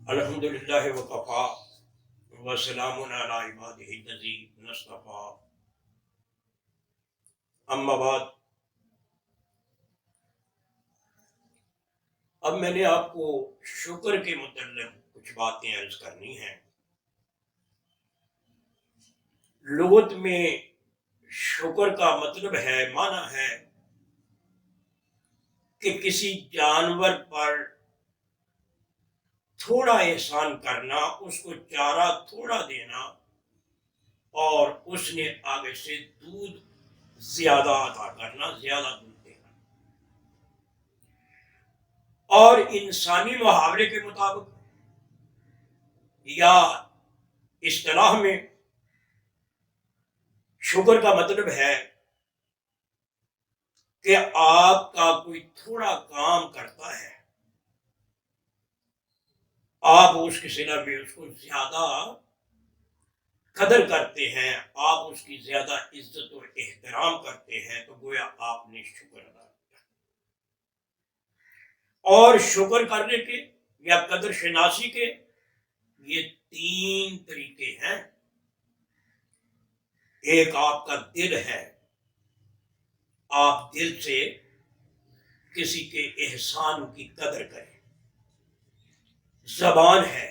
الحمد للہ وکفا وسلام علی عبادہ الذین اصطفیٰ اما بعد۔ اب میں نے آپ کو شکر کے متعلق کچھ باتیں عرض کرنی ہیں۔ لغت میں شکر کا مطلب ہے، معنی ہے کہ کسی جانور پر تھوڑا احسان کرنا، اس کو چارہ تھوڑا دینا اور اس نے آگے سے دودھ زیادہ عطا کرنا، زیادہ دودھ دینا۔ اور انسانی محاورے کے مطابق یا اصطلاح میں شکر کا مطلب ہے کہ آپ کا کوئی تھوڑا کام کرتا ہے، آپ اس کے صلہ میں اس کو زیادہ قدر کرتے ہیں، آپ اس کی زیادہ عزت و احترام کرتے ہیں، تو گویا آپ نے شکر ادا کیا۔ اور شکر کرنے کے یا قدر شناسی کے یہ 3 طریقے ہیں۔ ایک آپ کا دل ہے، آپ دل سے کسی کے احسان کی قدر کریں۔ زبان ہے،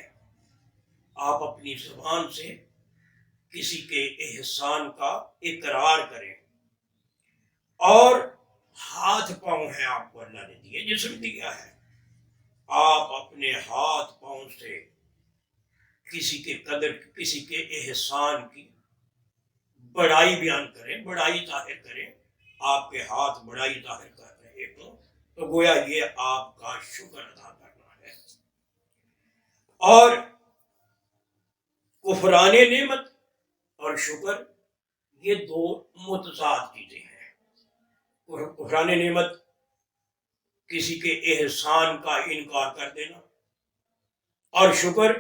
آپ اپنی زبان سے کسی کے احسان کا اقرار کریں۔ اور ہاتھ پاؤں ہیں، آپ کو اللہ نے دیے، جسم دیا ہے، آپ اپنے ہاتھ پاؤں سے کسی کے قدر، کسی کے احسان کی بڑائی بیان کریں، بڑائی ظاہر کریں۔ آپ کے ہاتھ بڑائی ظاہر کر رہے ہوں تو گویا یہ آپ کا شکر ادا کرنا ہے۔ اور کفران نعمت اور شکر یہ 2 متضاد چیزیں ہیں۔ کفران نعمت کسی کے احسان کا انکار کر دینا، اور شکر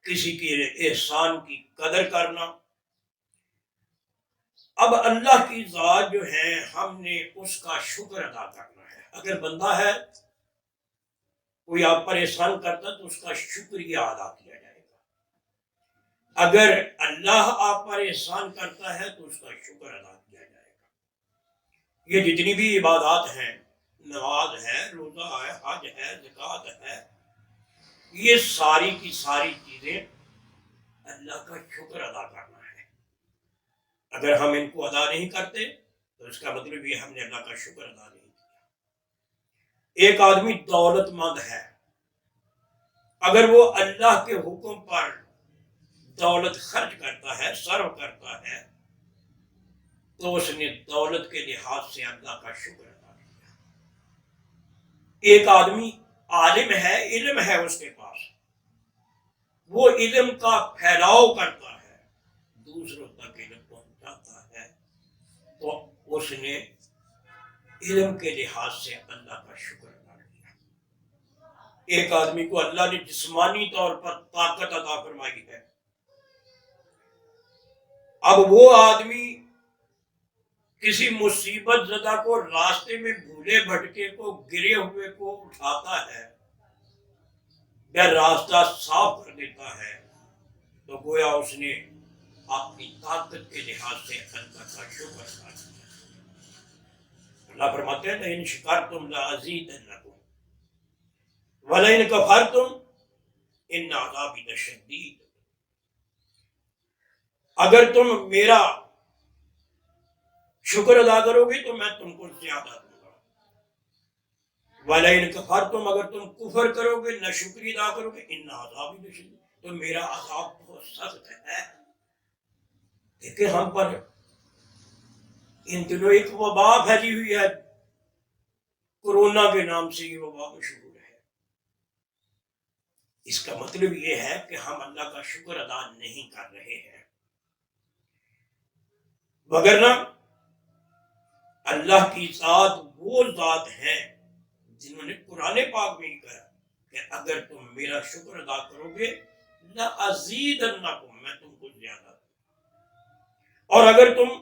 کسی کے احسان کی قدر کرنا۔ اب اللہ کی ذات جو ہے، ہم نے اس کا شکر ادا کرنا ہے۔ اگر بندہ ہے، کوئی آپ پر احسان کرتا تو اس کا شکریہ ادا کیا جائے گا۔ اگر اللہ آپ پر احسان کرتا ہے تو اس کا شکر ادا کیا جائے گا۔ یہ جتنی بھی عبادات ہیں، نماز ہے، روزہ ہے، حج ہے، زکوٰۃ ہے، یہ ساری کی ساری چیزیں اللہ کا شکر ادا کرنا ہے۔ اگر ہم ان کو ادا نہیں کرتے تو اس کا مطلب یہ ہم نے اللہ کا شکر ادا نہیں کیا۔ ایک آدمی دولت مند ہے، اگر وہ اللہ کے حکم پر دولت خرچ کرتا ہے، صرف کرتا ہے، تو اس نے دولت کے لحاظ سے اللہ کا شکر ادا کیا۔ ایک آدمی عالم ہے، علم ہے اس کے پاس، وہ علم کا پھیلاؤ کرتا ہے، دوسروں تک علم پہنچاتا ہے، تو اس نے علم کے لحاظ سے اللہ کا شکر ادا کیا۔ ایک آدمی کو اللہ نے جسمانی طور پر طاقت عطا فرمائی ہے، اب وہ آدمی کسی مصیبت زدہ کو راستے میں بھولے بھٹکے کو، گرے ہوئے کو اٹھاتا ہے یا راستہ صاف کر دیتا ہے، تو گویا اس نے اپنی طاقت کے لحاظ سے اللہ کا شکر ادا کیا۔ اللہ فرماتے ہیں لئن شکرتم لأزیدنکم ولئن کفرتم ان عذابی لشدید۔ اگر تم میرا شکر ادا کرو گے تو میں تم کو زیادہ دوں گا، وَلَئِن كَفَرْتُمْ، اگر تم کفر کرو گے، نہ شکری ادا کرو گے، ان عذابی لشدید، تو میرا عذاب بہت سخت ہے۔ دیکھیں ہم پر ان دنوں ایک وبا پھیلی ہوئی ہے، کورونا کے نام سے یہ وبا مشہور ہے۔ اس کا مطلب یہ ہے کہ ہم اللہ کا شکر ادا نہیں کر رہے ہیں، وگرنہ اللہ کی ذات وہ ذات ہے جنہوں نے قرآن پاک میں ہی کہا کہ اگر تم میرا شکر ادا کرو گے لَأَزِيدَنَّكُمْ، میں تم کو زیادہ دوں، اور اگر تم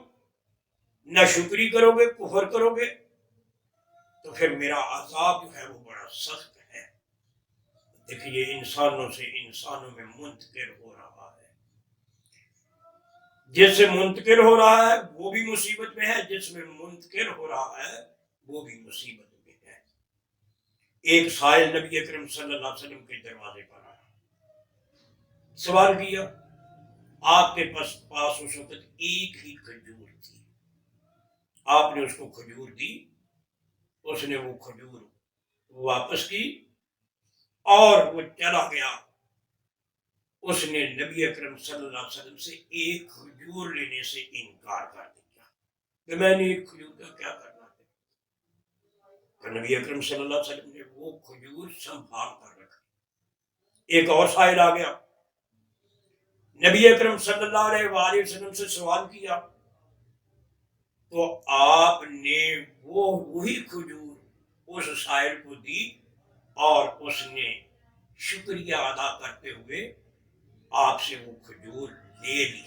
نہ شکری کرو گے، کفر کرو گے، تو پھر میرا عذاب جو ہے وہ بڑا سخت ہے۔ دیکھیے انسانوں سے انسانوں میں منتقل ہو رہا ہے، جس سے منتقل ہو رہا ہے وہ بھی مصیبت میں ہے، جس میں منتقل ہو رہا ہے وہ بھی مصیبت میں ہے۔ ایک سائل نبی اکرم صلی اللہ علیہ وسلم کے دروازے پر آیا، سوال کیا، آپ کے پاس اس وقت ایک ہی کھجور تھی، آپ نے اس کو کھجور دی، اس نے وہ کھجور واپس کی اور وہ چلا گیا۔ اس نے نبی اکرم صلی اللہ علیہ وسلم سے ایک کھجور لینے سے انکار کر دیا کہ میں نے ایک کھجور کا کیا کرنا ہے۔ تو نبی اکرم صلی اللہ علیہ وسلم نے وہ کھجور سنبھال کر رکھا۔ ایک اور سائل آ گیا، نبی اکرم صلی اللہ علیہ وآلہ وسلم سے سوال کیا تو آپ نے وہی کھجور اس سائل کو دی اور اس نے شکریہ ادا کرتے ہوئے آپ سے وہ کھجور لے لی۔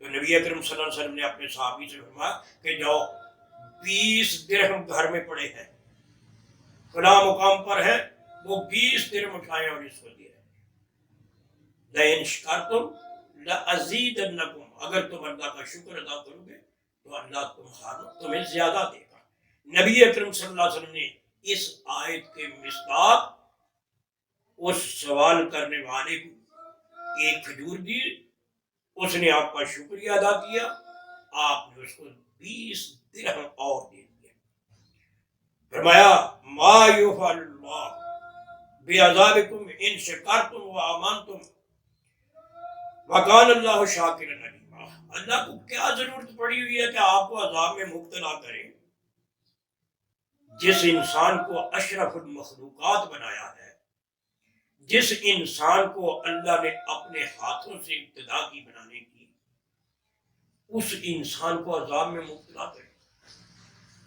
تو نبی اکرم صلی اللہ علیہ وسلم نے اپنے صحابی سے فرمایا کہ جاؤ 20 درہم گھر میں پڑے ہیں، فلاں مقام پر ہے، وہ 20 درہم اٹھائیں اور اس کو دیا۔ لَإِنْ شَكَرْتُمْ لَأَزِيدَنَّكُمْ، اگر تم اللہ کا شکر ادا کرو گے تو اللہ تمہیں زیادہ دے گا۔ نبی اکرم صلی اللہ علیہ وسلم نے اس آیت کے مصداق اس سوال کرنے والے کو ایک کھجور دی، اس نے آپ کا شکریہ ادا کیا، آپ نے اس کو 20 درہم اور دے دیا۔ فرمایا ما یفعل اللہ بعذابکم ان شکرتم وآمنتم وکان اللہ شاکرا علیما۔ اللہ کو کیا ضرورت پڑی ہوئی ہے کہ آپ کو عذاب میں مبتلا کرے؟ جس انسان کو اشرف المخلوقات بنایا ہے، جس انسان کو اللہ نے اپنے ہاتھوں سے ابتدا کی بنانے کی، اس انسان کو عذاب میں مبتلا کرے۔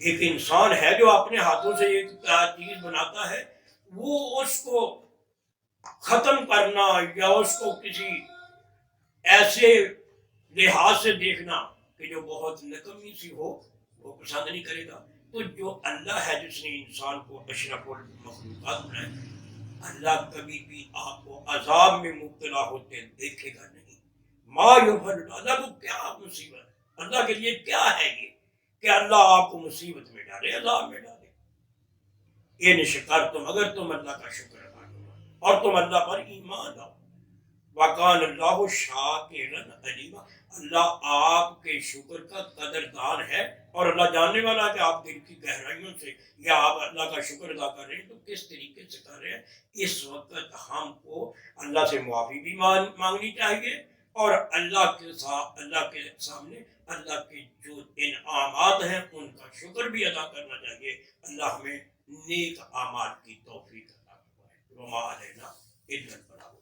ایک انسان ہے جو اپنے ہاتھوں سے ایک چیز بناتا ہے، وہ اس کو ختم کرنا یا اس کو کسی ایسے لحاظ سے دیکھنا کہ جو بہت نکمی سی ہو، وہ پسند نہیں کرے گا۔ تو جو اللہ ہے جس نے انسان کو اشرف المخلوقات بنایا، اللہ کبھی بھی آپ کو عذاب میں مبتلا ہوتے دیکھے گا نہیں۔ ما یفعل، اللہ کو کیا مصیبت، اللہ کے لیے کیا ہے یہ کہ اللہ آپ کو مصیبت میں ڈالے، عذاب میں ڈالے۔ ان شکرتم، اگر تم اللہ کا شکر ادا کرو اور تم اللہ پر ایمان لاؤ، وکان اللہ شاکرا علیما، اللہ آپ کے شکر کا قدردان ہے اور اللہ جاننے والا ہے کہ آپ دل کی گہرائیوں سے یا آپ اللہ کا شکر ادا کر رہے ہیں تو کس طریقے سے کر رہے ہیں۔ اس وقت ہم کو اللہ سے معافی بھی مانگنی چاہیے اور اللہ کے سامنے اللہ کے جو انعامات ہیں ان کا شکر بھی ادا کرنا چاہیے۔ اللہ ہمیں نیک اعمال کی توفیق عطا فرمائے۔ وما علینا الا البلاغ۔